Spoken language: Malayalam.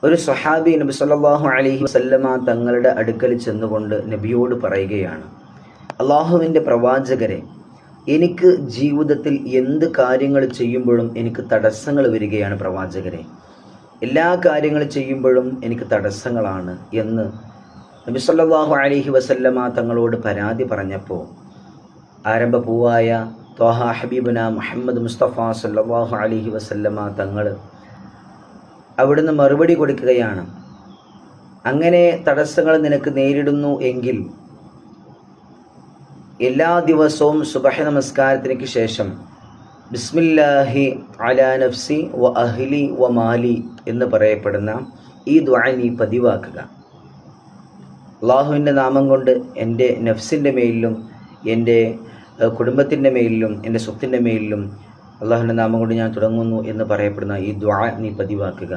ഒരു സ്വഹാബി നബി സല്ലല്ലാഹു അലൈഹി വസല്ലമ തങ്ങളുടെ അടുക്കൽ ചെന്നുകൊണ്ട് നബിയോട് പറയുകയാണ്, അള്ളാഹുവിൻ്റെ പ്രവാചകരെ, എനിക്ക് ജീവിതത്തിൽ എന്ത് കാര്യങ്ങൾ ചെയ്യുമ്പോഴും എനിക്ക് തടസ്സങ്ങൾ വരികയാണ് പ്രവാചകരെ. എല്ലാ കാര്യങ്ങൾ ചെയ്യുമ്പോഴും എനിക്ക് തടസ്സങ്ങളാണ് എന്ന് നബി സല്ലല്ലാഹു അലൈഹി വസല്ലമ തങ്ങളോട് പരാതി പറഞ്ഞപ്പോൾ ആരംഭ പൂവായ ത്വാഹ ഹബീബുന മുഹമ്മദ് മുസ്തഫ സല്ലല്ലാഹു അലൈഹി വസല്ലമ തങ്ങൾ അവിടുന്ന് മറുപടി കൊടുക്കുകയാണ്, അങ്ങനെ തടസ്സങ്ങൾ നിനക്ക് നേരിടുന്നു എങ്കിൽ എല്ലാ ദിവസവും സുബഹ നമസ്കാരത്തിനു ശേഷം ബിസ്മില്ലാഹി അലാ നഫ്സി വ അഹ്ലി വ മാലി എന്ന് പറയപ്പെടുന്ന ഈ ദുആ നീ പതിവാക്കുക. അള്ളാഹുവിൻ്റെ നാമം കൊണ്ട് എൻ്റെ നഫ്സിൻ്റെ മേലിലും എൻ്റെ കുടുംബത്തിൻ്റെ മേലിലും എൻ്റെ സ്വത്തിൻ്റെ മേലിലും അള്ളാഹുവിൻ്റെ നാമം കൊണ്ട് ഞാൻ തുടങ്ങുന്നു എന്ന് പറയപ്പെടുന്ന ഈ ദുആ നീ പതിവാക്കുക.